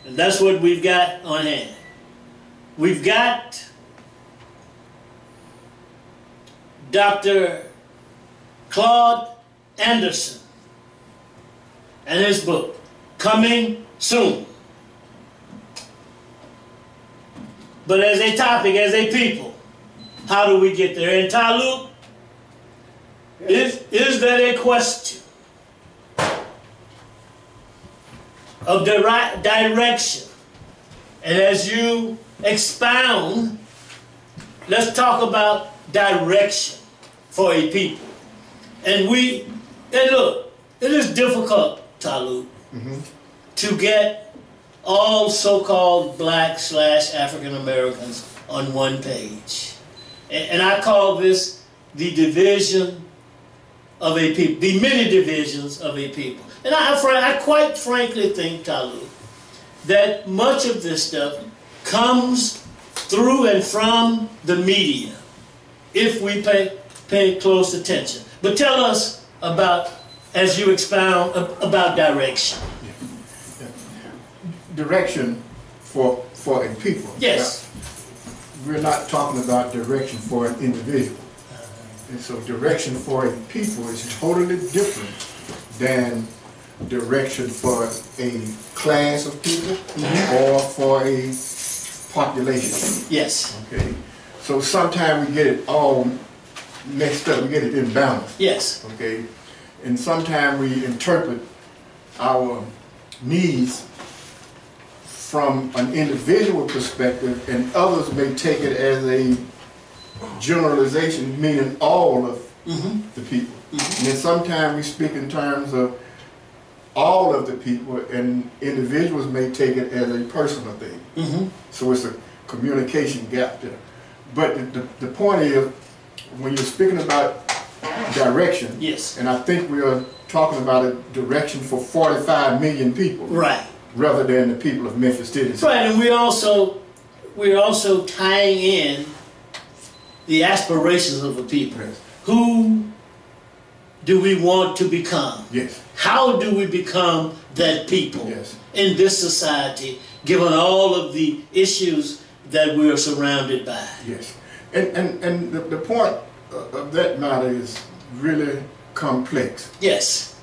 And that's what we've got on hand. We've got Dr. Claude Anderson and his book, Coming Soon. But as a topic, as a people, how do we get there? And Taluk, is that a question of direction? And as you expound, let's talk about direction for a people. And look, it is difficult, Taluk, to get all so-called black/African Americans on one page. And I call this the division of a people, the many divisions of a people. And I quite frankly think, Taluk, that much of this stuff comes through and from the media, if we pay close attention. But tell us about, as you expound, about direction. Yeah. Direction for a people. Yes. Now, we're not talking about direction for an individual. And so direction for a people is totally different than direction for a class of people or for a population. Yes. Okay. So sometimes we get it all messed up, we get it imbalanced. Yes. Okay. And sometimes we interpret our needs from an individual perspective, and others may take it as a generalization, meaning all of the people. And then sometimes we speak in terms of all of the people, and individuals may take it as a personal thing. So it's a communication gap there. But the point is, when you're speaking about direction, yes, and I think we are talking about a direction for 45 million people, right, rather than the people of Memphis City. Right, and we're also tying in the aspirations of the people. Yes. Who do we want to become? Yes. How do we become that people Yes. in this society, given all of the issues that we are surrounded by? Yes. And the point of that matter is really complex. Yes.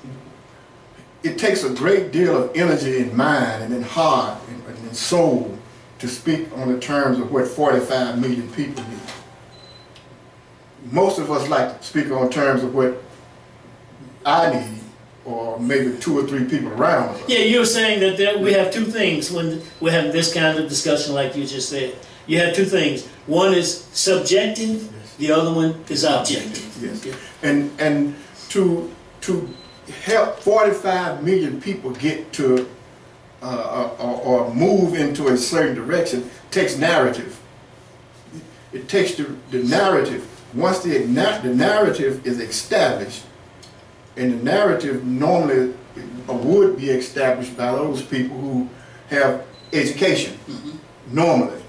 It takes a great deal of energy in mind and in heart and in soul to speak on the terms of what 45 million people need. Most of us like to speak on terms of what I need, or maybe 2 or 3 people around us. Yeah, you're saying that we have two things when we're having this kind of discussion like you just said. You have two things. One is subjective, yes. The other one is objective. Yes. Okay. And to help 45 million people get to or move into a certain direction takes narrative. It takes the narrative. Once the narrative is established, and the narrative normally would be established by those people who have education, normally,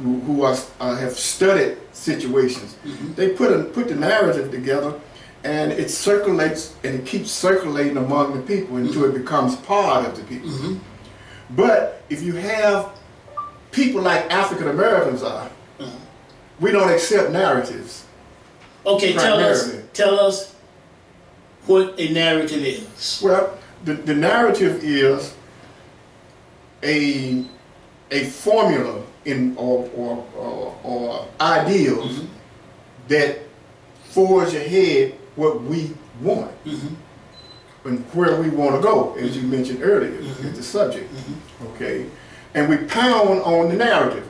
who have studied situations. They put the narrative together, and it circulates, and it keeps circulating among the people until it becomes part of the people. But if you have people like African Americans are, we don't accept narratives. Okay, tell us what a narrative is. Well, the narrative is a formula or ideals that forge ahead what we want and where we want to go, as you mentioned earlier, is the subject. Okay, and we pound on the narrative.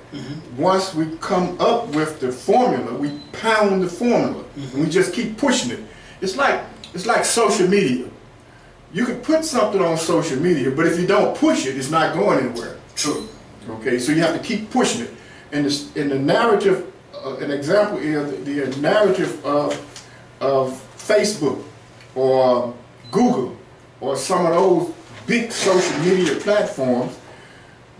Once we come up with the formula, we pound the formula, and we just keep pushing it. It's like social media. You can put something on social media, but if you don't push it, it's not going anywhere. True. Okay, so you have to keep pushing it. And in the narrative, an example is the narrative of Facebook or Google or some of those big social media platforms.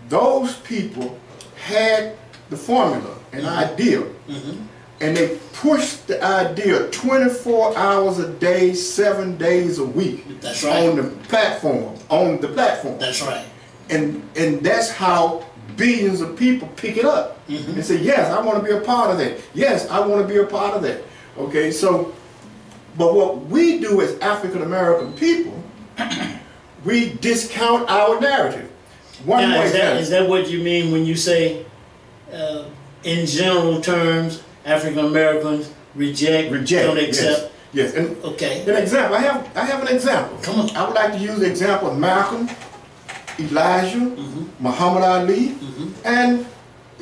Those people had the formula, an idea, and they pushed the idea 24 hours a day, 7 days a week. That's right. On the platform. That's right. And that's how billions of people pick it up and say, yes, I want to be a part of that. Yes, I want to be a part of that. Okay, so, but what we do as African American people, we discount our narrative. One Now, more is that what you mean when you say, in general terms, African Americans reject, don't accept? Yes. And okay. An example. I have an example. Come on. I would like to use the example of Malcolm, Elijah, Muhammad Ali, and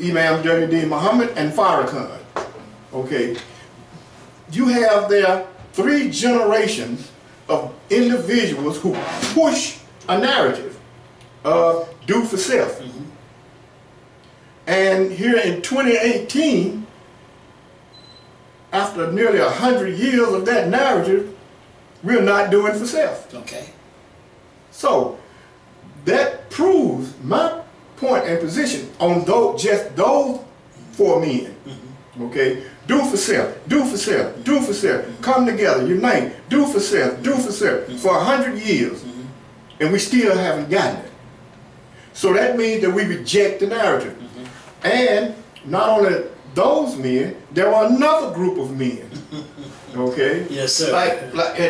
Imam Jami Muhammad and Farrakhan. Okay. You have there 3 generations of individuals who push a narrative of do for self. And here in 2018, after nearly 100 years of that narrative, we're not doing for self. Okay. So that proves my point and position on just those 4 men. Okay, do for self, do for self, do for self. Come together, unite, do for self for 100 years, and we still haven't gotten it. So that means that we reject the narrative. And not only those men, there were another group of men. Okay. Yes, sir.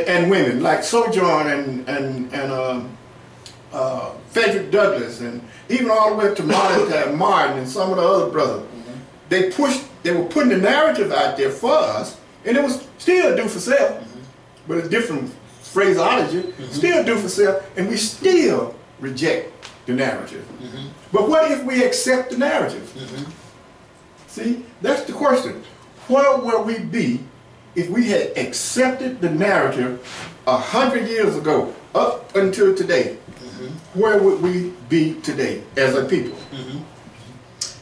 And women like Sojourn and Frederick Douglass, and even all the way up to Martin and some of the other brothers. They were putting the narrative out there for us, and it was still do for self, but a different phraseology, still do for self, and we still reject the narrative. But what if we accept the narrative? See, that's the question. Where will we be if we had accepted the narrative 100 years ago up until today? Where would we be today as a people?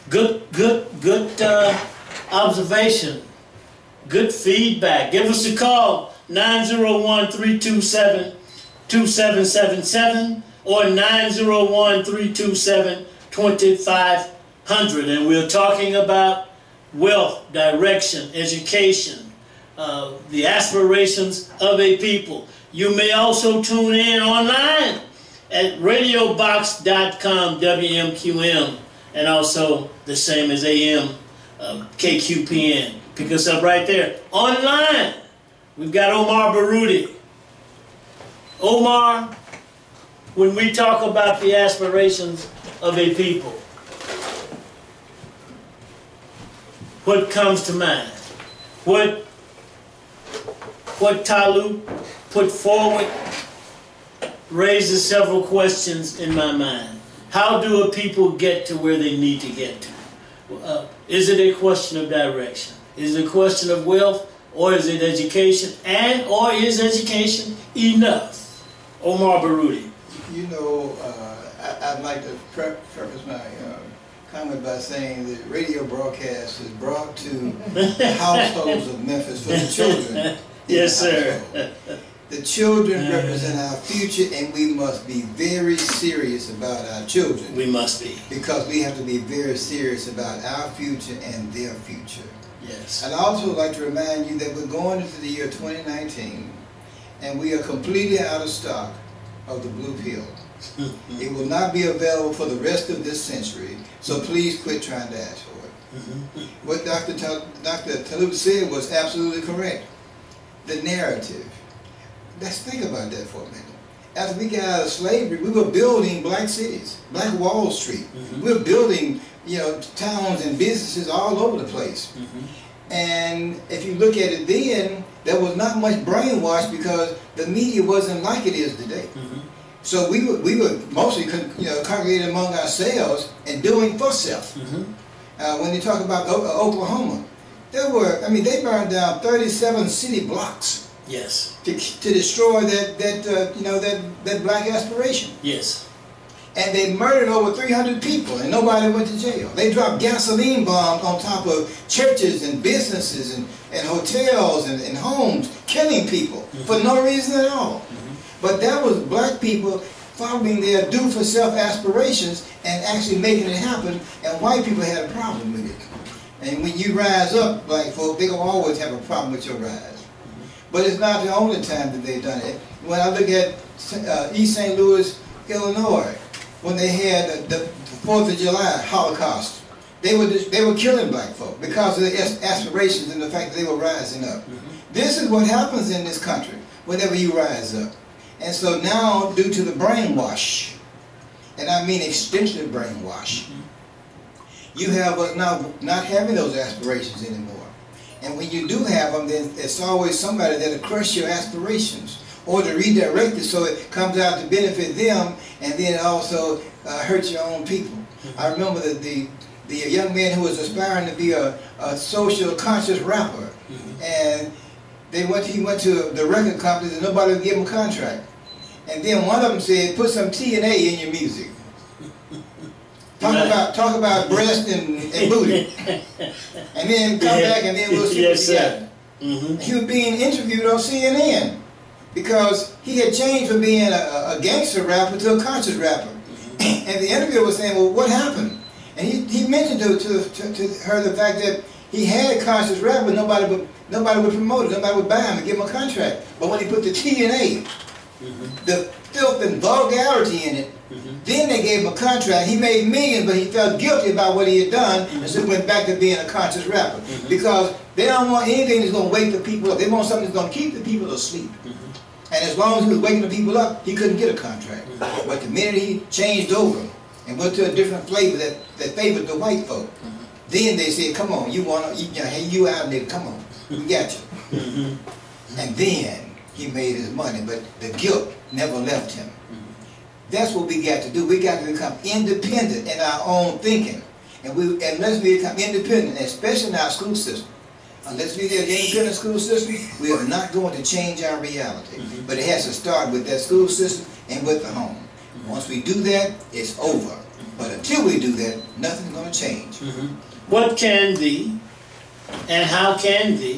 Good observation. Good feedback. Give us a call, 901-327-2777 or 901-327-2500. And we're talking about wealth, direction, education, the aspirations of a people. You may also tune in online at radiobox.com, WMQM, and also the same as AM, KQPN. Pick us up right there. Online, we've got Omar Baruti. Omar, when we talk about the aspirations of a people, what comes to mind? What Talib put forward raises several questions in my mind. How do a people get to where they need to get to? Is it a question of direction? Is it a question of wealth? Or is it education? Or is education enough? Omar Baruti. You know, I'd like to preface my comment by saying that radio broadcast is brought to the households of Memphis for the children. Yes, sir. The children represent our future, and we must be very serious about our children. We must be. Because we have to be very serious about our future and their future. Yes. I'd also like to remind you that we're going into the year 2019, and we are completely out of stock of the blue pill. It will not be available for the rest of this century, so please quit trying to ask for it. What Dr. Talib said was absolutely correct. The narrative. Let's think about that for a minute. After we got out of slavery, we were building black cities, Black Wall Street. We were building, towns and businesses all over the place. And if you look at it then, there was not much brainwash because the media wasn't like it is today. So we were mostly congregated among ourselves and doing for self. When you talk about Oklahoma, they burned down 37 city blocks. Yes. To destroy that black aspiration. Yes. And they murdered over 300 people and nobody went to jail. They dropped gasoline bombs on top of churches and businesses and hotels and homes, killing people for no reason at all. But that was black people following their do-for-self aspirations and actually making it happen, and white people had a problem with it. And when you rise up, black folk, they're going to always have a problem with your rise. But it's not the only time that they've done it. When I look at East St. Louis, Illinois, when they had the 4th of July Holocaust. They were killing black folk because of their aspirations and the fact that they were rising up. This is what happens in this country whenever you rise up. And so now, due to the brainwash, and I mean extensive brainwash, you have us now not having those aspirations anymore. And when you do have them, then it's always somebody that'll crush your aspirations or to redirect it so it comes out to benefit them, and then it also hurts your own people. I remember that the young man who was aspiring to be a social conscious rapper, and he went to the record companies and nobody would give him a contract. And then one of them said, put some TNA in your music. Talk about breast and booty. And then come back and then we'll see what you got. He was being interviewed on CNN because he had changed from being a gangster rapper to a conscious rapper. And the interviewer was saying, well, what happened? And he mentioned to her the fact that he had a conscious rap, but nobody would promote it, nobody would buy him and give him a contract. But when he put the TNA, the filth and vulgarity in it, then they gave him a contract. He made millions, but he felt guilty about what he had done, and so went back to being a conscious rapper. Because they don't want anything that's going to wake the people up. They want something that's going to keep the people asleep. And as long as he was waking the people up, he couldn't get a contract. But the minute he changed over and went to a different flavor that favored the white folk, then they said, come on, hey, you out, nigga, come on, we got you. And then he made his money, but the guilt never left him. That's what we got to do. We got to become independent in our own thinking. And unless we become independent, especially in our school system, unless we get an independent school system, we are not going to change our reality. But it has to start with that school system and with the home. Once we do that, it's over. But until we do that, nothing's going to change. What can the, and how can the,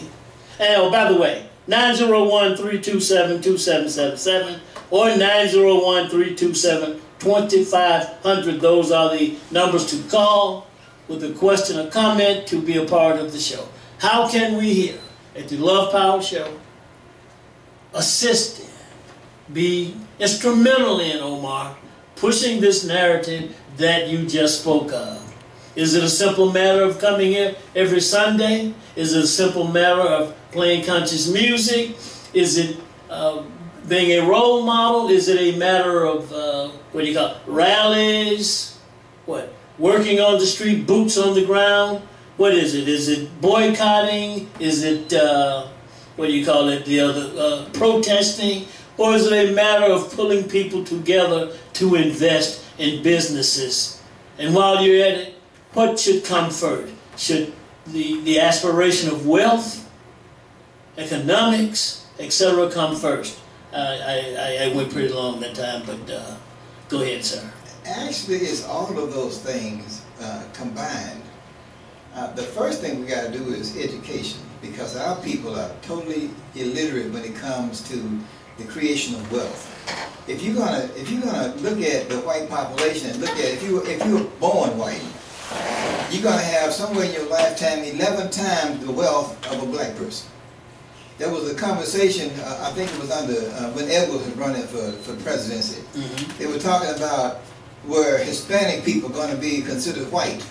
and oh, by the way, 901-327-2777 or 901-327-2500. Those are the numbers to call with a question or comment to be a part of the show. How can we here at the Love Power Show assist in, be instrumental in, Omar, pushing this narrative that you just spoke of? Is it a simple matter of coming here every Sunday? Is it a simple matter of playing conscious music? Is it being a role model? Is it a matter of, what do you call it, rallies? What? Working on the street, boots on the ground? What is it? Is it boycotting? Is it, what do you call it, the other, protesting? Or is it a matter of pulling people together to invest in businesses? And while you're at it, what should come first? Should the aspiration of wealth, economics, etc. come first? I went pretty long that time, but go ahead, sir. Actually, it's all of those things combined. The first thing we got to do is education, because our people are totally illiterate when it comes to the creation of wealth. If you're gonna look at the white population and look at if you were born white, you're gonna have somewhere in your lifetime 11 times the wealth of a black person. There was a conversation, I think it was under when Edwards was running for presidency. They were talking about were Hispanic people going to be considered white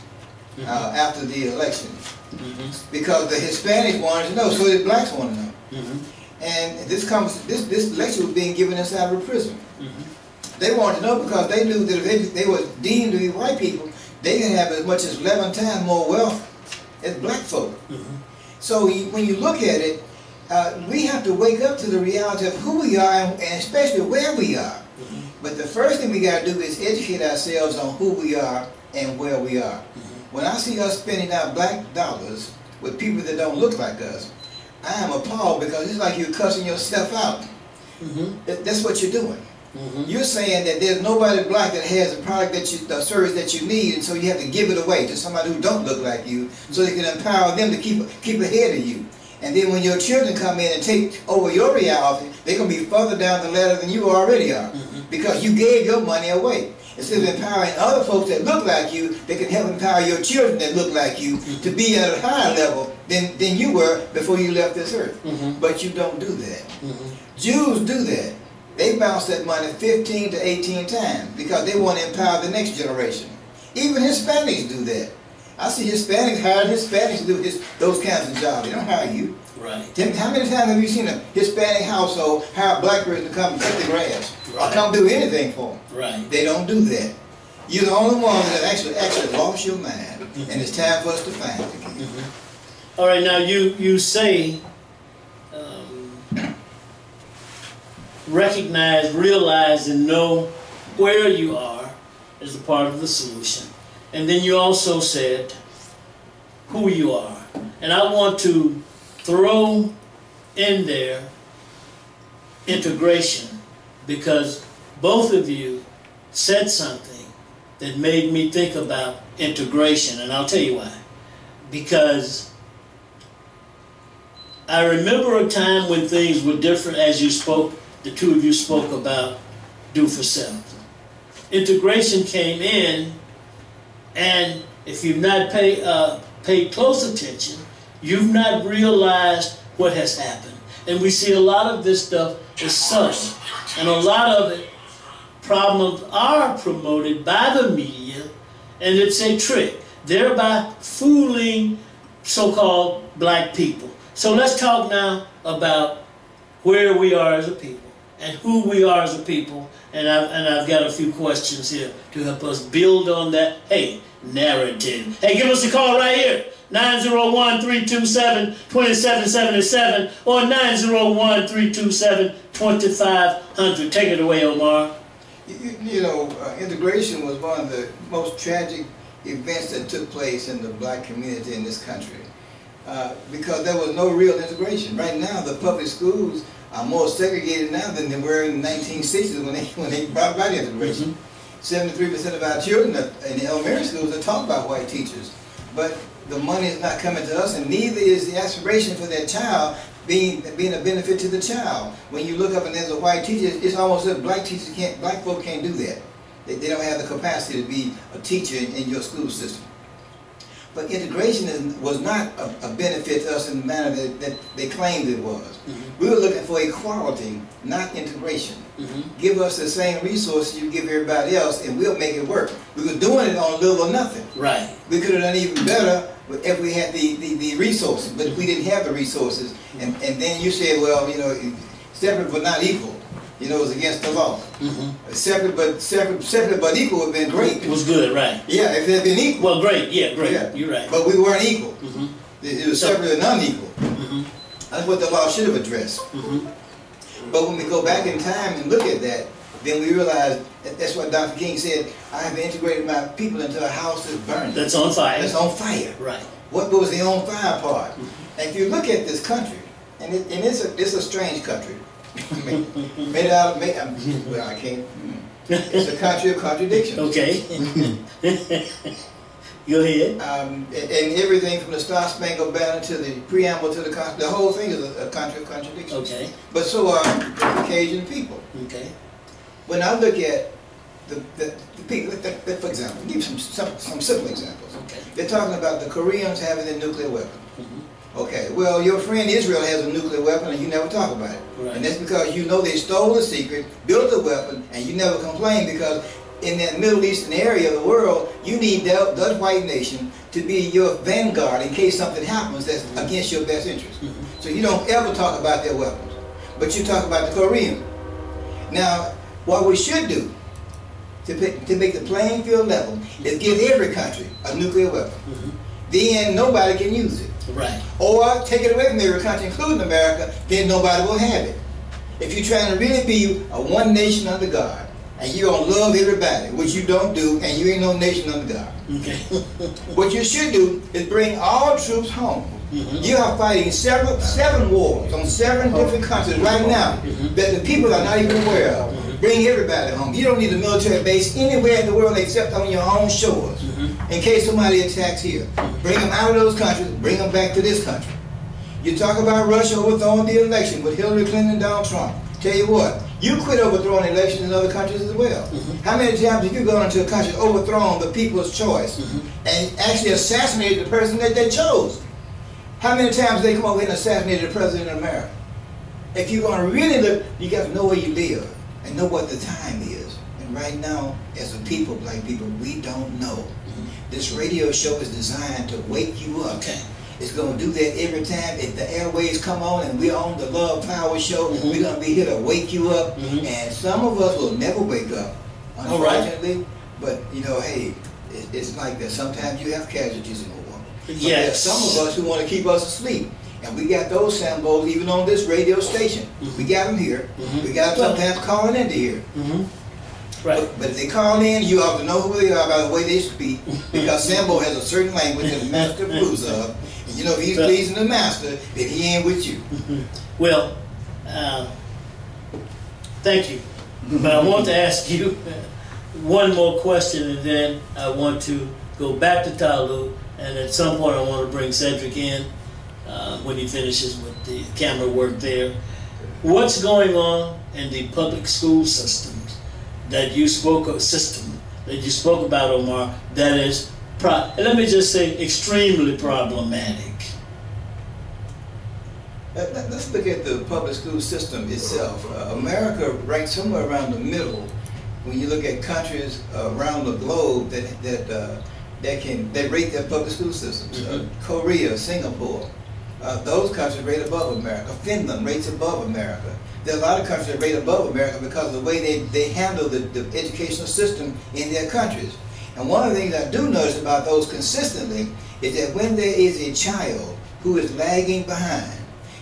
after the election, because the Hispanics wanted to know, so did blacks want to know. And this lecture was being given inside of a prison. They wanted to know because they knew that if they were deemed to be white people, they can have as much as 11 times more wealth as black folk. So when you look at it, we have to wake up to the reality of who we are and especially where we are. But the first thing we got to do is educate ourselves on who we are and where we are. When I see us spending our black dollars with people that don't look like us, I am appalled, because it's like you're cussing yourself out. That's what you're doing. You're saying that there's nobody black that has a product that the service that you need, and so you have to give it away to somebody who don't look like you, so they can empower them to keep ahead of you. And then when your children come in and take over your reality, they're going to be further down the ladder than you already are, because you gave your money away. Instead of empowering other folks that look like you, they can help empower your children that look like you to be at a higher level than you were before you left this earth. But you don't do that. Jews do that. they bounce that money 15 to 18 times because they want to empower the next generation. Even Hispanics do that. I see Hispanics hire Hispanics to do those kinds of jobs. They don't hire you. Right. How many times have you seen a Hispanic household hire a black person to come cut the grass Right. or come do anything for them? Right. They don't do that. You're the only one that actually lost your mind, and it's time for us to find it again. All right, now you say recognize, realize, and know where you are as a part of the solution. And then you also said who you are. And I want to throw in there integration, because both of you said something that made me think about integration, and I'll tell you why. Because I remember a time when things were different, as you spoke, the two of you spoke about do for self. Integration came in, and if you've not paid close attention, you've not realized what has happened. And we see a lot of this stuff is subtle. And a lot of it, problems are promoted by the media, and it's a trick, thereby fooling so-called black people. So let's talk now about where we are as a people and who we are as a people. And I've got a few questions here to help us build on that, hey, narrative. Hey, give us a call right here. 901-327-2777 or 901-327-2500. Take it away, Omar. You know, integration was one of the most tragic events that took place in the black community in this country because there was no real integration. Right now, the public schools are more segregated now than they were in the 1960s when they brought about integration. 73% of our children in the elementary schools are taught by white teachers, but the money is not coming to us, and neither is the aspiration for that child being a benefit to the child. When you look up and there's a white teacher, it's almost as if black folk can't do that. They don't have the capacity to be a teacher in your school system. But integration was not a benefit to us in the manner that they claimed it was. We were looking for equality, not integration. Give us the same resources you give everybody else, and we'll make it work. We were doing it on little or nothing. Right. We could have done even better if we had the resources, but we didn't have the resources. And then you said, well, you know, separate but not equal. You know, it was against the law. Separate but equal would have been great. It was good, right? Yeah, if it had been equal. Well, great, yeah, great. Yeah. You're right. But we weren't equal. It was separate and unequal. That's what the law should have addressed. But when we go back in time and look at that, then we realize that's what Dr. King said, I have integrated my people into a house that's burning. That's on fire. That's on fire. Right. What was the on fire part? And if you look at this country, and it's a strange country. Made out of, well, I can't. It's a country of contradictions. Okay. Go ahead. And everything from the Star Spangled Banner to the preamble to the Constitution, the whole thing is a country of contradictions. Okay. But so are the Caucasian people. Okay. When I look at the people, for example, give some simple examples. Okay. They're talking about the Koreans having a nuclear weapon. Okay, well, your friend Israel has a nuclear weapon and you never talk about it. Right. And that's because you know they stole the secret, built a weapon, and you never complain because in that Middle Eastern area of the world, you need that white nation to be your vanguard in case something happens that's against your best interest. So you don't ever talk about their weapons, but you talk about the Korean. Now, what we should do to make the playing field level is give every country a nuclear weapon. Then nobody can use it. Right. Or take it away from every country, including America, then nobody will have it. If you're trying to really be a one nation under God, and you're going to love everybody, which you don't do, and you ain't no nation under God. Okay. What you should do is bring all troops home. You are fighting seven wars on 7 different countries right now that the people are not even aware of. Bring everybody home. You don't need a military base anywhere in the world except on your own shores in case somebody attacks here. Bring them out of those countries, bring them back to this country. You talk about Russia overthrowing the election with Hillary Clinton and Donald Trump. Tell you what, you quit overthrowing elections in other countries as well. How many times have you gone into a country overthrown the people's choice and actually assassinated the person that they chose? How many times they come over here and assassinated the president of America? If you're going to really look, you got to know where you live. and know what the time is. And right now, as a people, black people, we don't know. This radio show is designed to wake you up. Okay. It's going to do that every time. If the airwaves come on and we're on the Love Power Show, we're going to be here to wake you up. And some of us will never wake up, unfortunately. But, you know, hey, it's like that. Sometimes you have casualties in the war. But there's some of us who want to keep us asleep. And we got those symbols even on this radio station. We got them here. We got them sometimes calling into here. Right. But if they call in, you ought to know who they are by the way they speak, because Sambo has a certain language that the master approves of. And you know, if he's pleasing the master, then he ain't with you. Well, thank you. But I want to ask you one more question, and then I want to go back to Ta-Lu, and at some point I want to bring Cedric in when he finishes with the camera work there. What's going on in the public school systems that you spoke about, Omar, that is, let me just say, extremely problematic? Let's look at the public school system itself. America ranks somewhere around the middle when you look at countries around the globe that rate their public school systems. Korea, Singapore, those countries rate above America. Finland rates above America. There are a lot of countries that rate above America because of the way they handle the educational system in their countries. And one of the things I do notice about those consistently is that when there is a child who is lagging behind,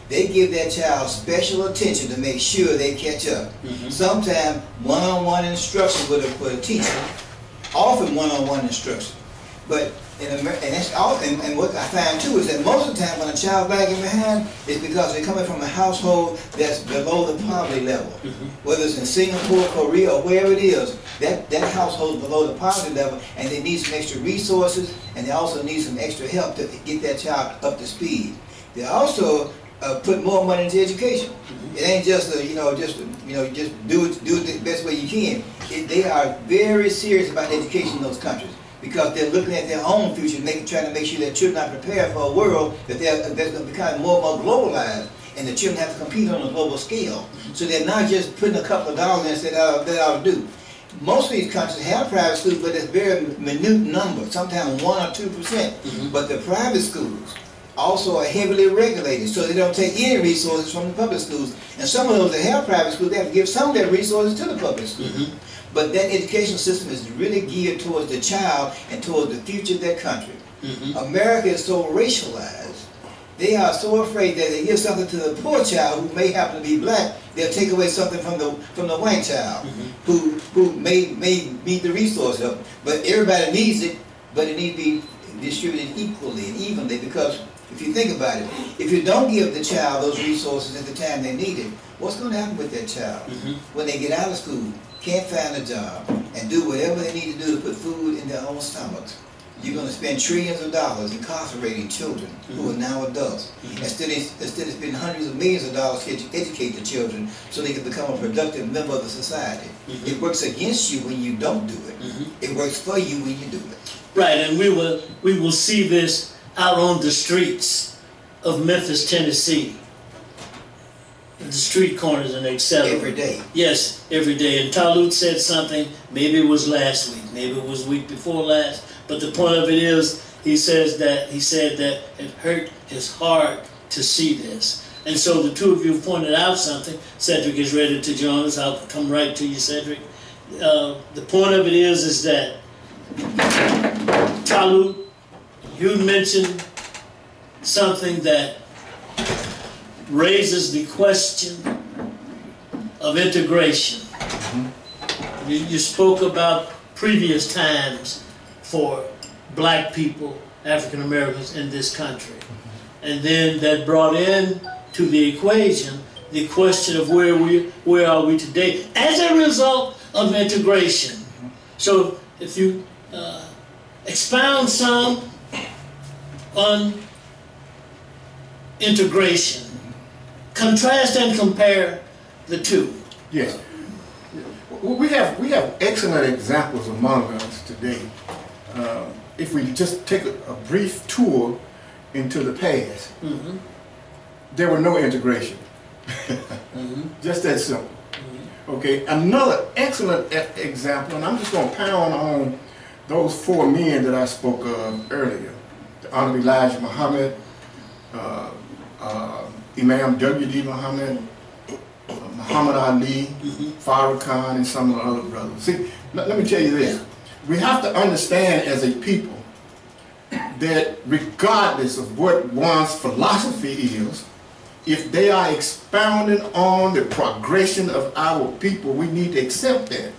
they give that child special attention to make sure they catch up. Sometimes one-on-one instruction with a teacher, often one-on-one instruction. But and that's often, and what I find too is that most of the time when a child lagging behind is because they're coming from a household that's below the poverty level. Whether it's in Singapore, Korea, or wherever it is, that household is below the poverty level, and they need some extra resources, and they also need some extra help to get that child up to speed. They also put more money into education. It ain't just just do it the best way you can. They are very serious about education in those countries, because they're looking at their own future, trying to make sure that children are prepared for a world that's going to become more and more globalized, and the children have to compete on a global scale. So they're not just putting a couple of dollars in and saying that ought to do. Most of these countries have private schools, but it's very minute number, sometimes 1 or 2%. But the private schools also are heavily regulated, so they don't take any resources from the public schools. And some of those that have private schools, they have to give some of their resources to the public schools. But that educational system is really geared towards the child and towards the future of their country. America is so racialized. They are so afraid that they give something to the poor child who may happen to be black, they'll take away something from the white child who may meet the resources of it. But everybody needs it, but it needs to be distributed equally and evenly, because if you think about it, if you don't give the child those resources at the time they need it, what's going to happen with that child when they get out of school, can't find a job, and do whatever they need to do to put food in their own stomachs? You're going to spend trillions of dollars incarcerating children who are now adults, instead of spending hundreds of millions of dollars to educate the children so they can become a productive member of the society. It works against you when you don't do it. It works for you when you do it. Right, and we will see this out on the streets of Memphis, Tennessee. The street corners and etc. Every day. Yes, every day. And Ta-Lu said something, maybe it was last week, maybe it was week before last, but the point of it is, he said that it hurt his heart to see this. And so the two of you pointed out something. Cedric is ready to join us. I'll come right to you, Cedric. The point of it is that Ta-Lu, you mentioned something that raises the question of integration. You spoke about previous times for black people, African Americans in this country. And then that brought in to the equation the question of where are we today as a result of integration. So if you expound some on integration, contrast and compare the two. Yes. We have excellent examples among us today. If we just take a brief tour into the past, there were no integration. Just that simple. Okay, another excellent example, and I'm just going to pound on those 4 men that I spoke of earlier. The Honorable Elijah Muhammad, Imam W.D. Muhammad, Muhammad Ali, Farrakhan, and some of the other brothers. See, let me tell you this. We have to understand as a people that regardless of what one's philosophy is, if they are expounding on the progression of our people, we need to accept that.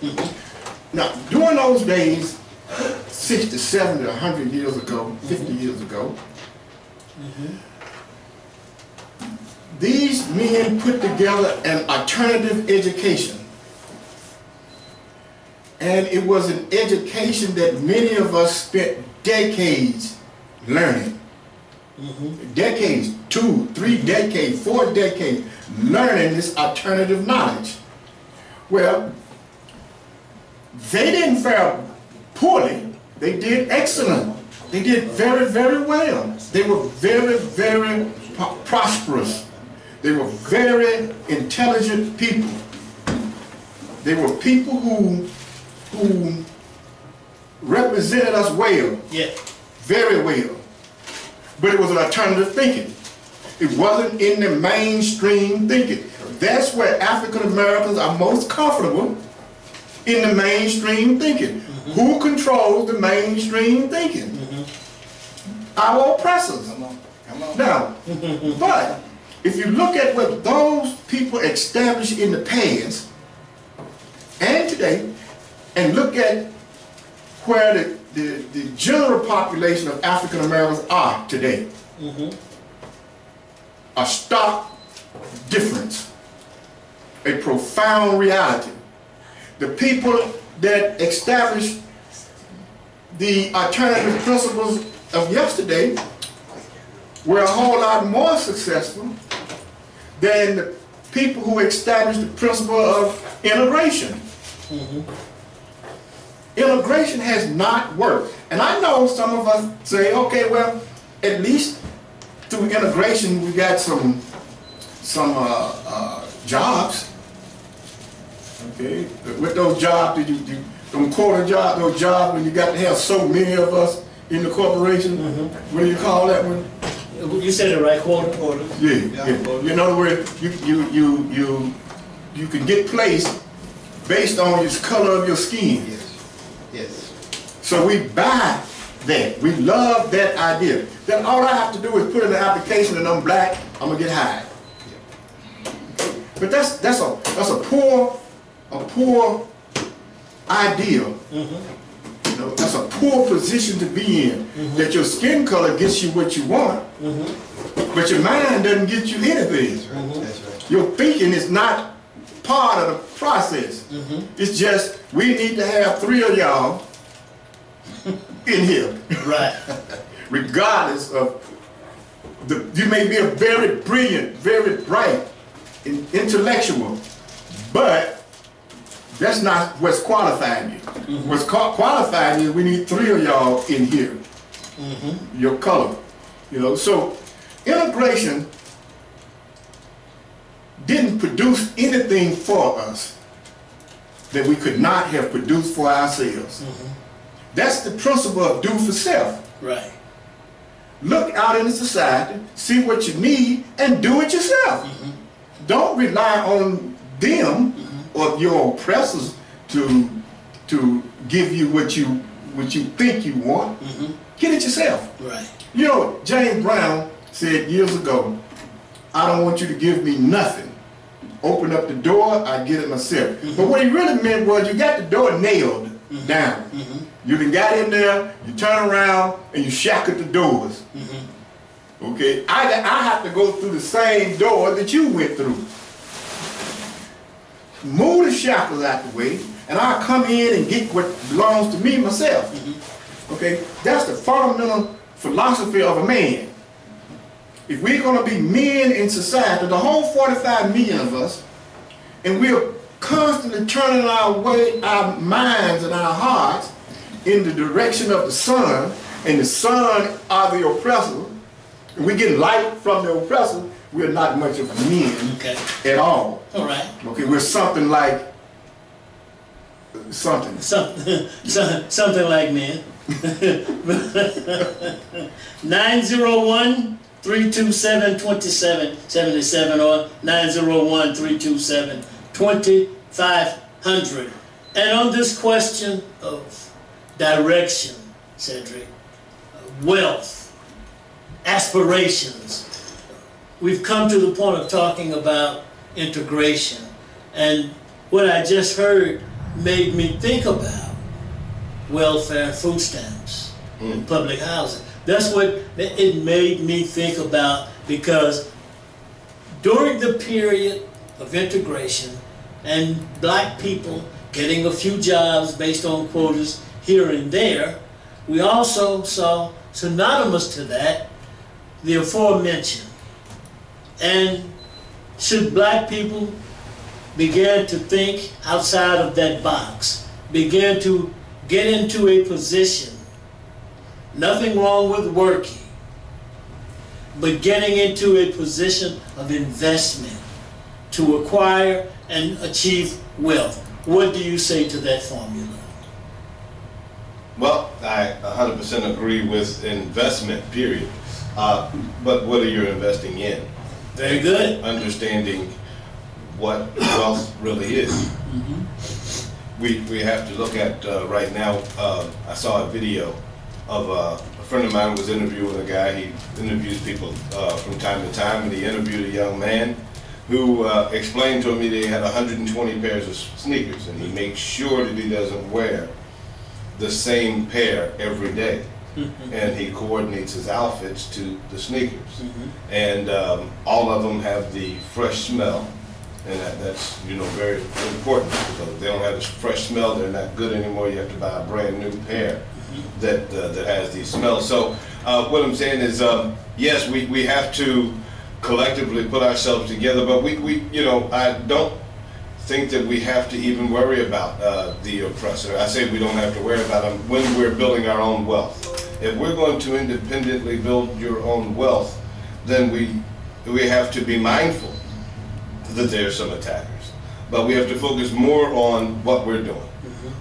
Now, during those days, 60, 70, 100 years ago, 50 years ago, these men put together an alternative education. And it was an education that many of us spent decades learning. Decades, 2, 3 decades, 4 decades, learning this alternative knowledge. Well, they didn't fare poorly. They did excellent. They did very, very well. They were very, very prosperous. They were very intelligent people. They were people who represented us well. Yeah. Very well. But it was an alternative thinking. It wasn't in the mainstream thinking. That's where African Americans are most comfortable, in the mainstream thinking. Who controls the mainstream thinking? Our oppressors. Come on. Now, but if you look at what those people established in the past and today, and look at where the general population of African Americans are today, a stark difference, a profound reality. The people that established the alternative principles of yesterday were a whole lot more successful than the people who established the principle of integration. Integration has not worked. And I know some of us say, okay, well, at least through integration we got some jobs. Okay, with those jobs, them quota jobs, those jobs when you got to have so many of us in the corporation. What do you call that one? You said it right, quota. Yeah. In other words, you can get placed based on the color of your skin. Yes. So we buy that. We love that idea. Then all I have to do is put in the application and I'm black, I'm gonna get hired. But that's a poor idea. You know, that's a poor position to be in. That your skin color gets you what you want, but your mind doesn't get you anything. That's right. Your thinking is not part of the process. It's just, we need to have 3 of y'all in here. Right. Regardless of, you may be a very brilliant, very bright, intellectual, but that's not what's qualifying you. What's qualifying you, we need 3 of y'all in here. Your color. You know, so integration didn't produce anything for us that we could not have produced for ourselves. That's the principle of do for self. Right. Look out in the society, see what you need, and do it yourself. Don't rely on them or your oppressors to give you what you think you want. Get it yourself. Right. You know, James Brown said years ago, I don't want you to give me nothing. Open up the door, I get it myself. But what he really meant was, you got the door nailed down. You done got in there, you turn around, and you shackled the doors. Okay, I have to go through the same door that you went through. Move the shackles out the way, and I'll come in and get what belongs to me myself. Okay, that's the fundamental philosophy of a man. If we're going to be men in society, the whole 45 million of us, and we're constantly turning our minds and our hearts in the direction of the sun, and the sun are the oppressor, and we get light from the oppressor, we're not much of men Okay. at all. All right. Okay, we're something like something. Something like men. 901-327-2777 or 901-327-2500. And on this question of direction, Cedric, wealth, aspirations, we've come to the point of talking about integration. And what I just heard made me think about welfare, food stamps, and public housing. That's what it made me think about, because during the period of integration and black people getting a few jobs based on quotas here and there, we also saw, synonymous to that, the aforementioned. And should black people begin to think outside of that box, begin to get into a position, nothing wrong with working, but getting into a position of investment to acquire and achieve wealth. What do you say to that formula? Well, I 100% agree with investment, period. But what are you investing in? Very good. Understanding what wealth really is. We have to look at right now. I saw a video of a friend of mine was interviewing a guy. He interviews people from time to time, and he interviewed a young man who explained to him that he had 120 pairs of sneakers, and he makes sure that he doesn't wear the same pair every day. And he coordinates his outfits to the sneakers. And all of them have the fresh smell. And that's, very important, because if they don't have a fresh smell, they're not good anymore. You have to buy a brand new pair that has these smells. So what I'm saying is, yes, we have to collectively put ourselves together, but I don't think that we have to even worry about the oppressor. I say we don't have to worry about them when we're building our own wealth. If we're going to independently build your own wealth, then we have to be mindful that there are some attackers. But we have to focus more on what we're doing.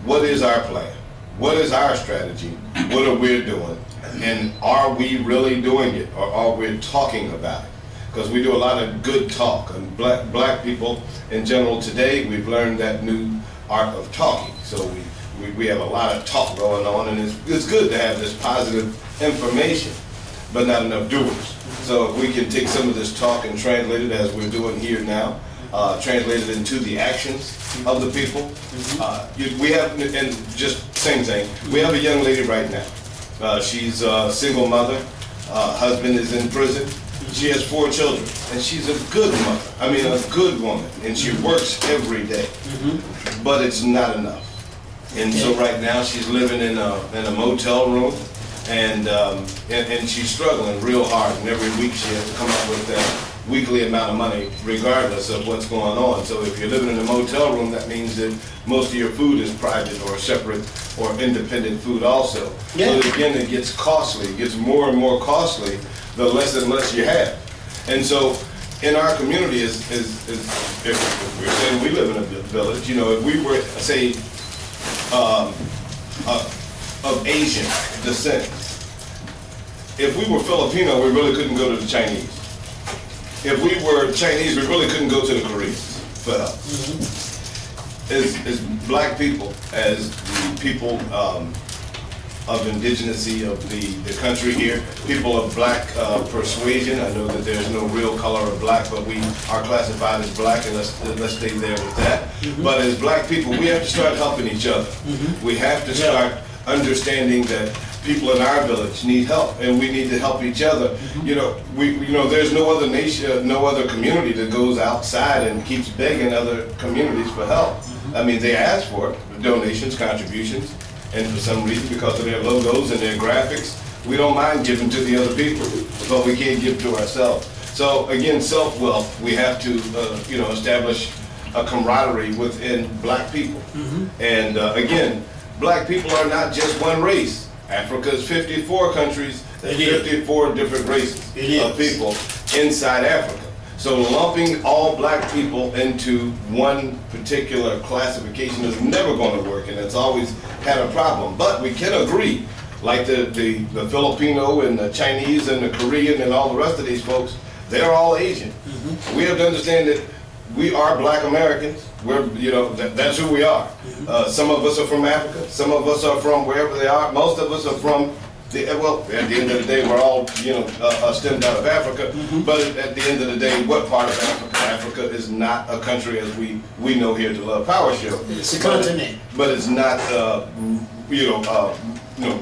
What is our plan? What is our strategy? What are we doing? And are we really doing it, or are we talking about it? Because we do a lot of good talk, and black people in general today, we've learned that new art of talking. So we have a lot of talk going on, and it's good to have this positive information, but not enough doers. So if we can take some of this talk and translate it, as we're doing here now, translate it into the actions of the people. We have, and just same thing, we have a young lady right now. She's a single mother, husband is in prison. She has 4 children, and she's a good mother. I mean, a good woman, and she works every day. But it's not enough. And so right now she's living in a motel room, and she's struggling real hard. And every week she has to come up with that weekly amount of money, regardless of what's going on. So if you're living in a motel room, that means that most of your food is private or separate or independent food also. So again, it gets costly. It gets more and more costly the less and less you have. And so in our community, if we're saying we live in a village, if we were, say, of Asian descent, if we were Filipino, we really couldn't go to the Chinese. If we were Chinese, we really couldn't go to the Koreans for help. As black people, as the people of indigenacy of the country here, people of black persuasion. I know that there's no real color of black, but we are classified as black, and let's stay there with that. But as black people, we have to start helping each other. We have to start understanding that people in our village need help, and we need to help each other. There's no other nation, no other community that goes outside and keeps begging other communities for help. I mean, they ask for it, donations, contributions, and for some reason, because of their logos and their graphics, we don't mind giving to the other people, but we can't give to ourselves. So again, self-wealth, we have to, establish a camaraderie within black people. And again, black people are not just one race. Africa is 54 countries, there's 54 different races of people inside Africa. So lumping all black people into one particular classification is never going to work, and it's always had a problem. But we can agree, like the Filipino and the Chinese and the Korean and all the rest of these folks, they're all Asian. We have to understand that we are black Americans. We're, you know, that's who we are. Some of us are from Africa. Some of us are from wherever they are. Most of us are from well, at the end of the day, we're all, you know, stemmed out of Africa. But at the end of the day, what part of Africa? Africa is not a country as we know here to Love Power Show. It's a continent. But it's not, you know,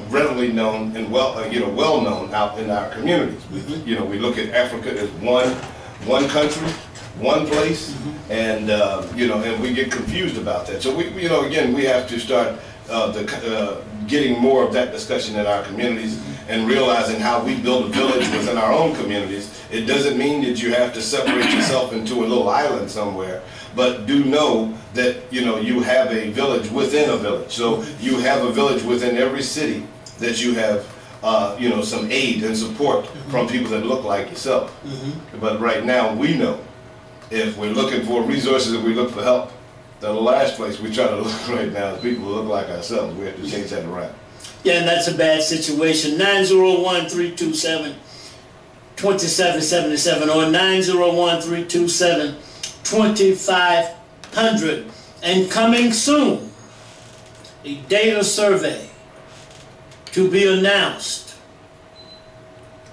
readily known and well known out in our communities. You know, we look at Africa as one country, one place, and you know, and we get confused about that. So we, you know, again, we have to start getting more of that discussion in our communities and realizing how we build a village within our own communities. It doesn't mean that you have to separate yourself into a little island somewhere, but do know that, you know, you have a village within a village. So you have a village within every city that you have, you know, some aid and support from people that look like yourself. But right now, we know if we're looking for resources, if we look for help, the last place we try to look right now is people who look like ourselves. We have to change that around. Yeah, and that's a bad situation. 901-327-2777 or 901-327-2500. And coming soon, a data survey to be announced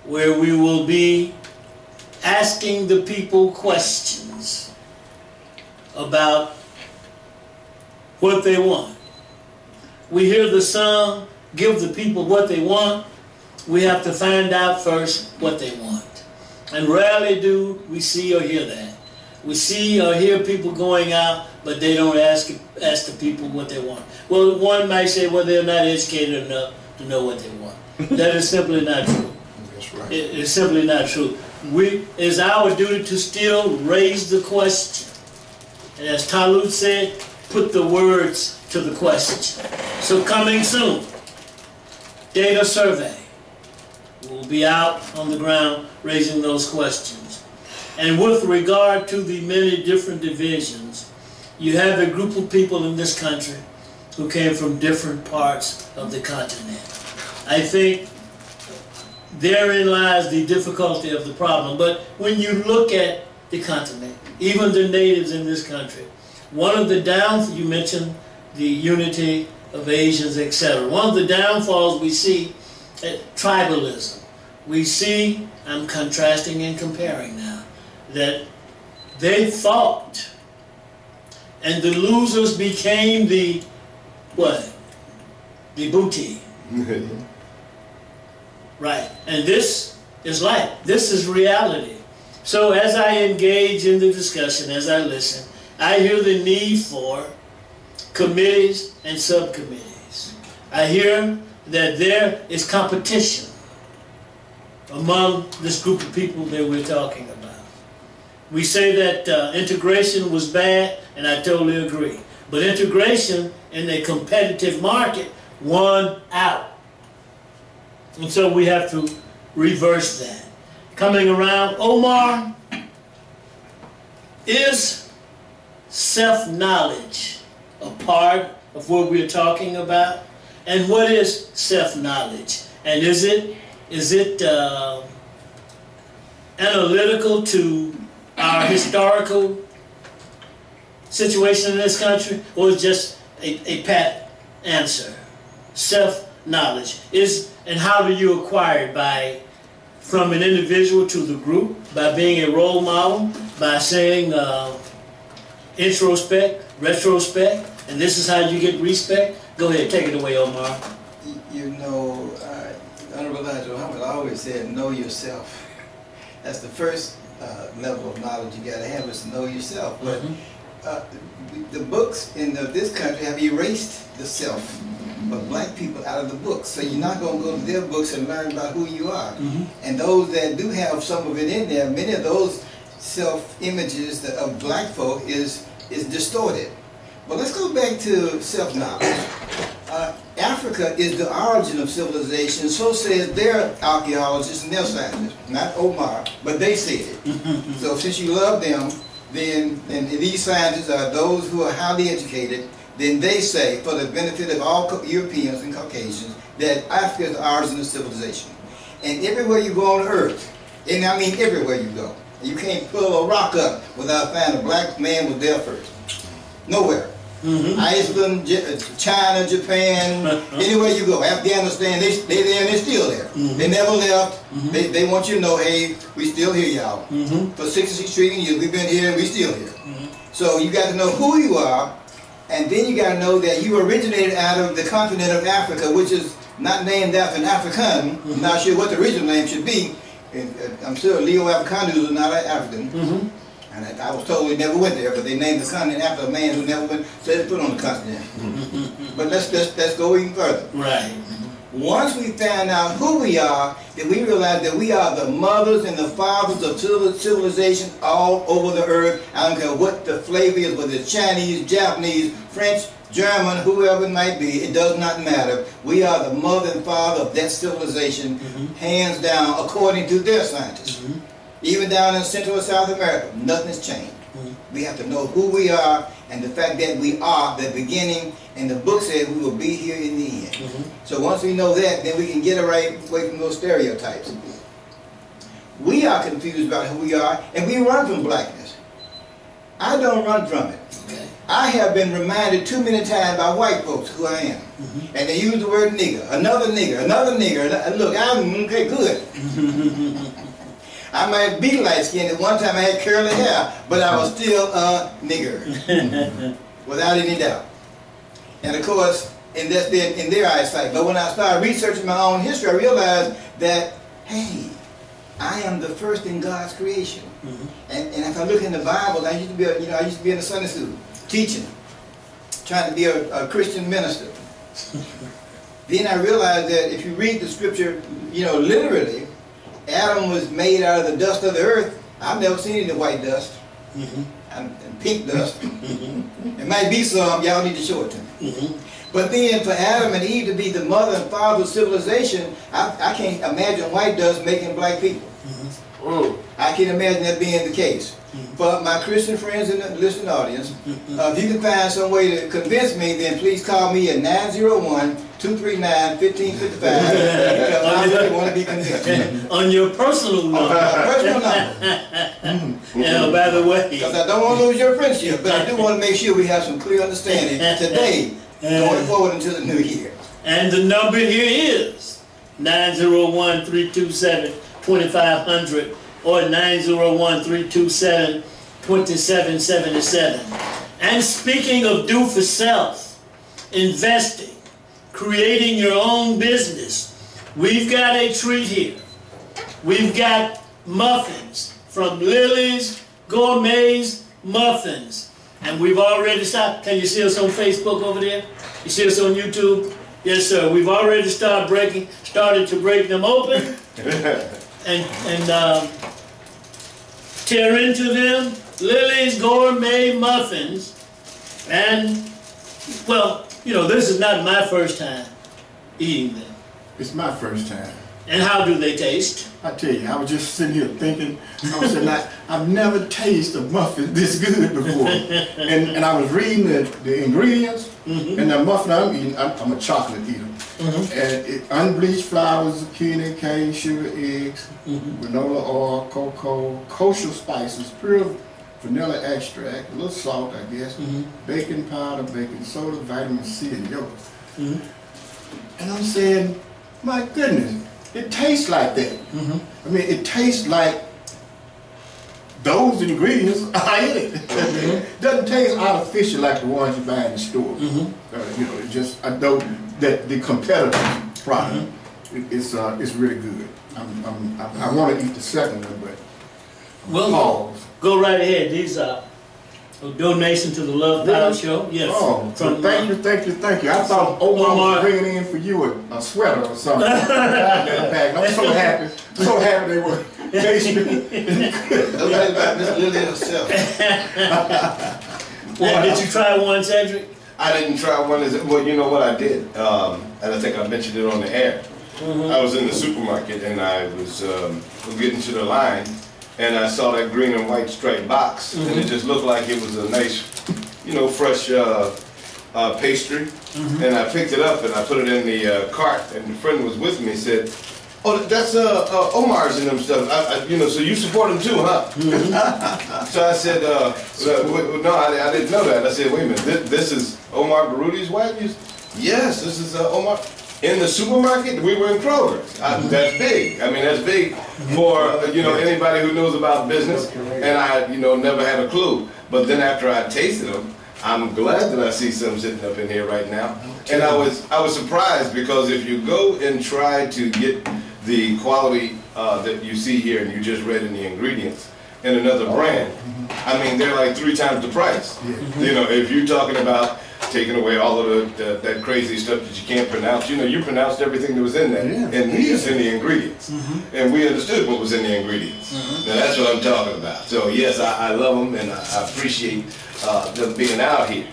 where we will be asking the people questions about what they want. We hear the song, give the people what they want. We have to find out first what they want. And rarely do we see or hear that. We see or hear people going out, but they don't ask the people what they want. Well, one might say, well, they're not educated enough to know what they want. That is simply not true. That's right. It is simply not true. It's our duty to still raise the question. And as Talud said, put the words to the question. So coming soon, data survey. We'll be out on the ground raising those questions. And with regard to the many different divisions, you have a group of people in this country who came from different parts of the continent. I think therein lies the difficulty of the problem. But when you look at the continent, even the natives in this country, one of the you mentioned the unity of Asians, etc. One of the downfalls we see is tribalism. We see, I'm contrasting and comparing now, that they fought and the losers became the, what? The booty. Right. And this is life. This is reality. So as I engage in the discussion, as I listen, I hear the need for committees and subcommittees. I hear that there is competition among this group of people that we're talking about. We say that integration was bad, and I totally agree. But integration in a competitive market won out. And so we have to reverse that. Coming around, Omar, is self-knowledge a part of what we're talking about? And what is self-knowledge? And is it analytical to our historical situation in this country, or is just a pat answer? Self-knowledge and how do you acquire it? From an individual to the group, by being a role model, by saying introspect, retrospect, and this is how you get respect? Go ahead, take it away, Omar. You know, Honorable Elijah Muhammad always said, know yourself. That's the first level of knowledge you got to have, is to know yourself. But the books in this country have erased the self of black people out of the books. So you're not going to go to their books and learn about who you are. And those that do have some of it in there, many of those self-images of black folk is distorted. But let's go back to self-knowledge. Africa Africa is the origin of civilization, so says their archaeologists and their scientists. Not Omar, but they said it. So since you love them, then these scientists are those who are highly educated, then they say, for the benefit of all Europeans and Caucasians, that Africa is the origin of civilization. And everywhere you go on earth, and I mean everywhere you go, you can't pull a rock up without finding a black man was there first. Nowhere. Iceland, China, Japan, anywhere you go, Afghanistan, they're there and they're still there. They never left. They want you to know, hey, we still here, y'all. For 66 trillion years, we've been here and we still here. So you got to know who you are, and then you got to know that you originated out of the continent of Africa, which is not named after an African. I'm not sure what the original name should be. I'm sure Leo Africanus is not an African. And I was told we never went there, but they named the continent after a man who never went, so they put on the continent. But let's go even further. Right. Once we find out who we are, then we realize that we are the mothers and the fathers of civilization all over the earth. I don't care what the flavor is, whether it's Chinese, Japanese, French, German, whoever it might be, it does not matter. We are the mother and father of that civilization, hands down, according to their scientists. Even down in Central and South America, nothing has changed. We have to know who we are and the fact that we are the beginning, and the book says we will be here in the end. So once we know that, then we can get away from those stereotypes. We are confused about who we are, and we run from blackness. I don't run from it. I have been reminded too many times by white folks who I am. And they use the word nigger, another nigger, another nigger. Look, I'm okay, good. I might be light-skinned. At one time I had curly hair, but I was still a nigger, without any doubt. And of course, and that's been in their eyesight. But when I started researching my own history, I realized that, hey, I am the first in God's creation. And if I look in the Bible, I used to be, I used to be in the Sunday school, teaching, trying to be a Christian minister. Then I realized that if you read the scripture, literally, Adam was made out of the dust of the earth. I've never seen any white dust and pink dust. It might be some, y'all need to show it to me. But then for Adam and Eve to be the mother and father of civilization, I can't imagine white dust making black people. I can't imagine that being the case. For my Christian friends in the listening audience, if you can find some way to convince me, then please call me at 901-239-1555 because I really want to be convinced. On your personal number. Personal number. By the way. Because I don't want to lose your friendship, but I do want to make sure we have some clear understanding today, going forward into the new year. And the number here is 901-327-2500 or 901-327-2777. And speaking of do for self, investing, creating your own business, we've got a treat here. We've got muffins from Lily's Gourmet's Muffins. And we've already started. Can you see us on Facebook over there? You see us on YouTube? Yes, sir. We've already started to break them open and tear into them. Lily's Gourmet Muffins. And, well, this is not my first time eating them. It's my first time. And how do they taste? I tell you, I was just sitting here thinking, I've never tasted a muffin this good before. and I was reading the ingredients, and the muffin I'm eating, I'm a chocolate eater. And unbleached flour, zucchini, cane, sugar, eggs, granola oil, cocoa, kosher spices, pure vanilla extract, a little salt, I guess, baking powder, baking soda, vitamin C, and yogurt. And I'm saying, my goodness, it tastes like that. I mean, it tastes like those ingredients are in it. It doesn't taste artificial like the ones you buy in the store. It just, I know that the competitive product is really good. I want to eat the second one, but Well, go right ahead. These are a donation to the Love Power Show. Yes. Oh, so thank you. I thought Omar was bringing in for you a sweater or something. I'm so happy they were tasting it. Nobody about Miss Lily herself. Did you try one, Cedric? I didn't try one as well. You know what I did, and I think I mentioned it on the air. I was in the supermarket and I was getting to the line, and I saw that green and white striped box, and it just looked like it was a nice, fresh pastry. And I picked it up and I put it in the cart, and the friend was with me said, "Oh, that's Omar's and them stuff. So you support him too, huh?" So I said, "No, I didn't know that." I said, "Wait a minute, this is Omar Barudi's wife?" "Yes, this is Omar." In the supermarket, we were in Kroger. That's big. I mean, that's big for anybody who knows about business. And I never had a clue. But then after I tasted them, I'm glad that I see some sitting up in here right now. And I was surprised, because if you go and try to get the quality that you see here, and you just read in the ingredients, in another brand, I mean, they're like 3 times the price. If you're talking about taking away all of that crazy stuff that you can't pronounce, you pronounced everything that was in that, and it's in the ingredients, and we understood what was in the ingredients. Now that's what I'm talking about. So yes, I love them, and I appreciate them being out here.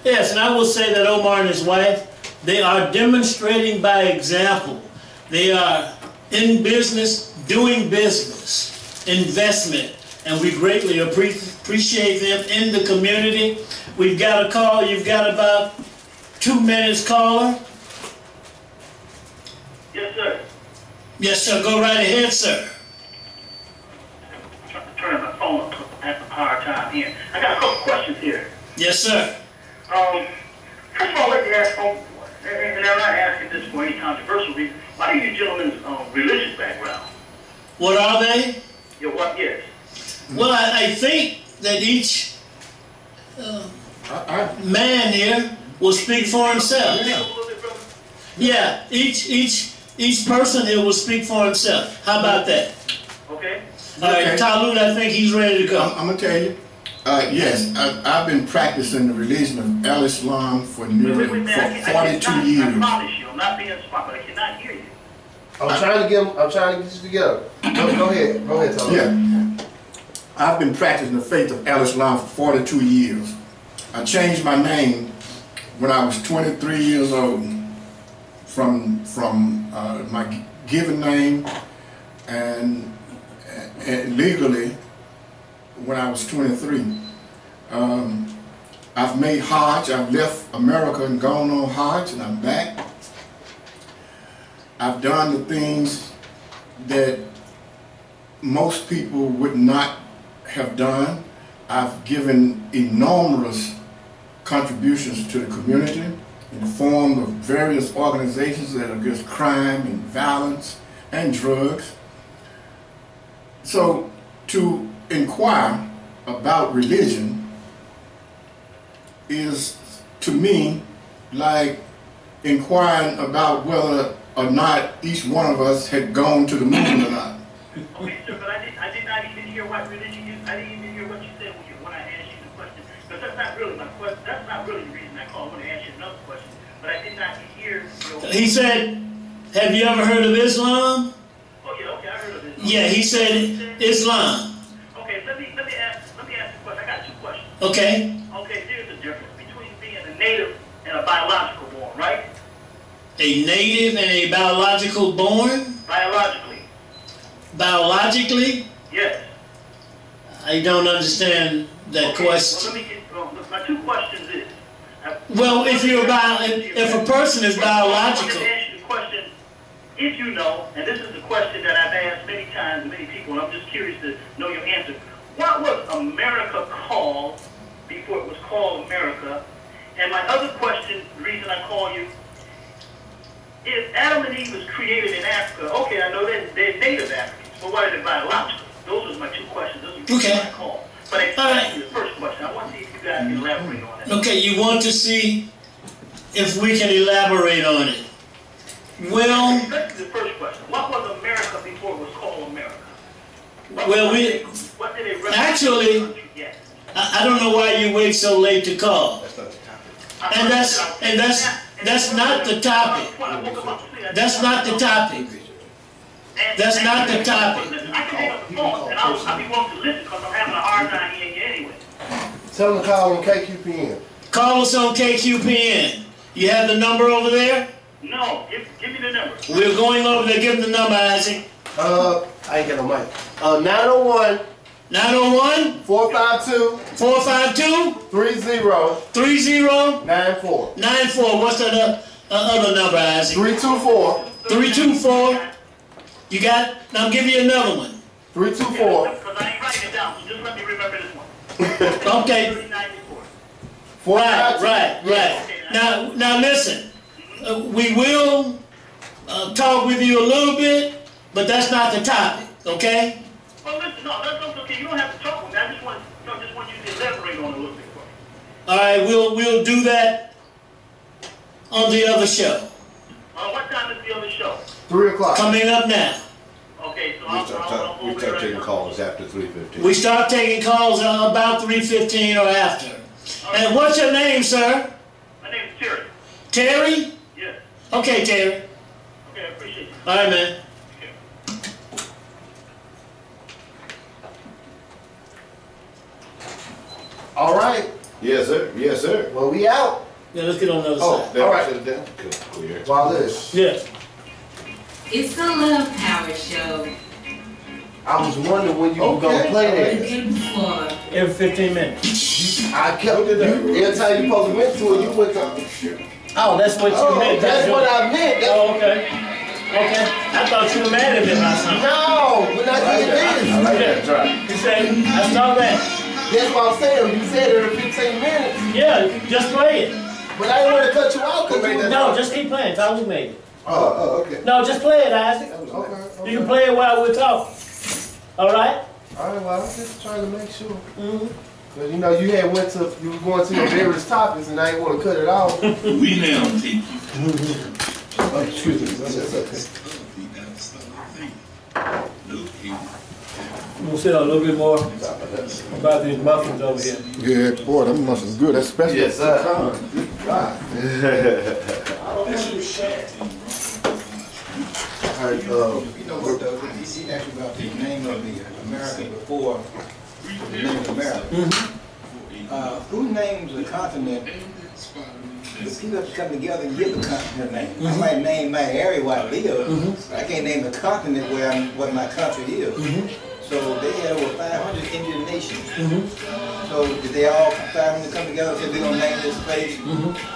Yes, and I will say that Omar and his wife, they are demonstrating by example. They are in business, doing business, investment, and we greatly appreciate them in the community. We've got a call. You've got about 2 minutes, caller. Yes, sir. Yes, sir. Go right ahead, sir. Turning my phone up at a hard time here. I got a couple questions here. Yes, sir. First of all, I'd like to ask, and I'm not asking this for any controversial reason, what are you gentlemen's religious background? What are they? Your what? Yes. Well, I think that each man here will speak for himself. Yeah, each person here will speak for himself. How about that? Okay. All right, Talut, I think he's ready to go. I'm gonna tell you. Yes, I've been practicing the religion of Al-Islam for nearly 42 years. I promise you, I'm not being smart, but I cannot hear you. I'm trying to get this together. Go ahead, Tom. Yeah. I've been practicing the faith of Al-Islam for 42 years. I changed my name when I was 23 years old from my given name, and legally when I was 23. I've made Hajj. I've left America and gone on Hajj, and I'm back. I've done the things that most people would not have done. I've given enormous contributions to the community in the form of various organizations that are against crime and violence and drugs. So to inquire about religion is, to me, like inquiring about whether or not each one of us had gone to the moon or not. Okay, sir, but I did not even hear what religion you, I didn't even hear what you said when I asked you the question. Because that's not really my question. That's not really the reason I called. I want to ask you another question. But I did not hear your... He said, have you ever heard of Islam? Oh, yeah, okay, I heard of Islam. Yeah, he said Islam. Okay, let me ask the question. I got 2 questions. Okay. Okay, there's a difference between being a native and a biological born, right? A native and a biological born? Biologically. Biologically? Yes. I don't understand that question. Well, let me get, my 2 questions is... Well, if a person is biological... I'm going to ask you the question, if you know, and this is the question that I've asked many times to many people, and I'm just curious to know your answer. What was America called before it was called America? And my other question, the reason I call you, if Adam and Eve was created in Africa, okay, I know they're native Africans, but what are they biological? Those are my 2 questions. Those are the reasons I called. But I asked you the first question. I want to see if you guys can elaborate on it. Okay, you want to see if we can elaborate on it. Well... Let's do the first question. What was America before it was called America? What did it actually, I don't know why you wait so late to call. And that's not the topic. That's not the topic. That's not the topic. I can hang up the phone and I'll be willing to listen because I'm having a hard time hearing you anyway. Tell them to call on KQPN. Call us on KQPN. You have the number over there? No, give me the number. We're going over there. Give them the number, Isaac. I ain't got no mic. 901 901 452 452 3094. 94. What's that other number, Isaac? 324 324. You got it? Now I'll give you another one. 324 Because I ain't writing it down, so just let me remember this one. Okay. 394. Right. Now listen. We will talk with you a little bit, but that's not the topic, okay? Well, listen, no, that's okay. You don't have to talk with me. I just want you to elaborate on it a little bit for me. All right, we'll do that on the other show. What time is the other show? 3 o'clock. Coming up now. Okay, so We I'll start taking calls after 3:15. We start taking calls about 3:15 or after. And what's your name, sir? My name is Terry. Terry? Yes. Okay, Terry. Okay, I appreciate you. All right, man. All right. Yes, sir. Yes, sir. Well, we out. Yeah, let's get on the other Oh, side. all right. Clear. Wallace, Yeah. It's the Love Power Show. I was wondering when you were gonna play The that. day before. Every 15 minutes. I kept every time you supposed to went to it, you went to. Oh, that's what you Oh, meant. that's what I meant. That's, Oh, okay. Okay. I thought you were mad at me about something. no, we're not doing this. like that. Try. You said, I saw that. That's what I'm saying. You said it in 15 minutes, Yeah, just play it. but I didn't want to cut you out because you. No, just keep playing. Talk with me. Okay. No, just play it, Isaac. Okay. You can play it while we're talking. All right? All right. Well, I was just trying to make sure. Cause you know you had you were going to your various topics, and I didn't want to cut it off. We now take you. Oh, excuse me. That's okay. We'll say a little bit more about these muffins over here. Yeah, boy, that muscle's good. That's special. Yes, sir. All right. You know what though, he asked you about the name of the America before the name of America. Who names the continent? The people have to come together and give the continent a name. I might name my area where I live, but I can't name the continent what my country is. So they had over 500 Indian nations. So did they all 500 come together and say we're gonna name this place?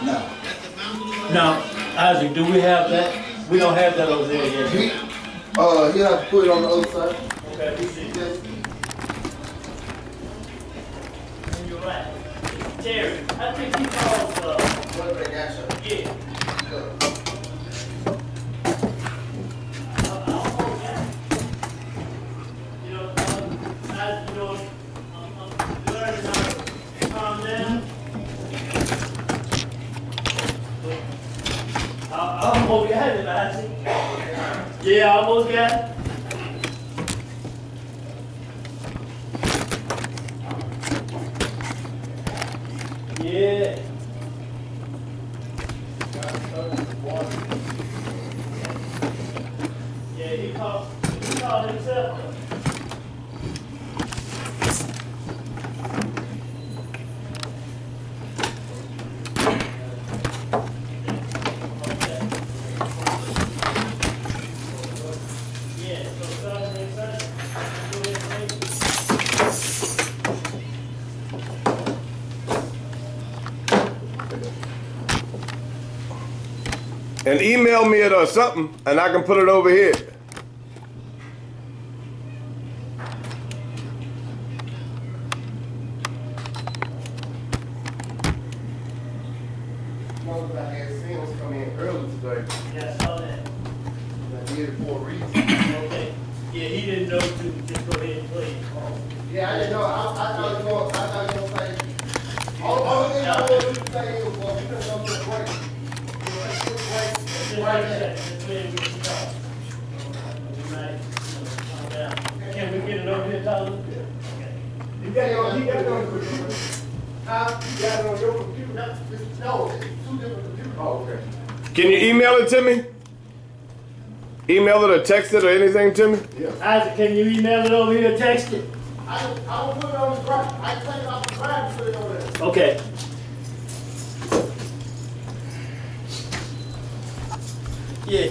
No. Now, Isaac, do we have that? We don't have that over there yet. He have to put it on the other side. Okay, we see. You're right. Terry, I think he called, yeah. I almost got it, Isaac. Yeah, I almost got it. Yeah. Yeah, he called himself. And email me it or something, and I can put it over here. I had Sims come in early today. Yeah, I saw that. I did it for a reason. Okay. Yeah, he didn't know to just go ahead and play it. Yeah, I didn't know. I thought you were going to say. All thing I wanted you to say is, well, we couldn't go to a break. Can we get it over here, Tyler? You got it on your computer. Huh? You got it on your computer? No, it's two different computers. Oh, okay. Can you email it to me? Email it or text it or anything to me? Isaac, can you email it over here, text it? I will put it on the drive. I take it off the drive and put it over there. Okay. Yeah,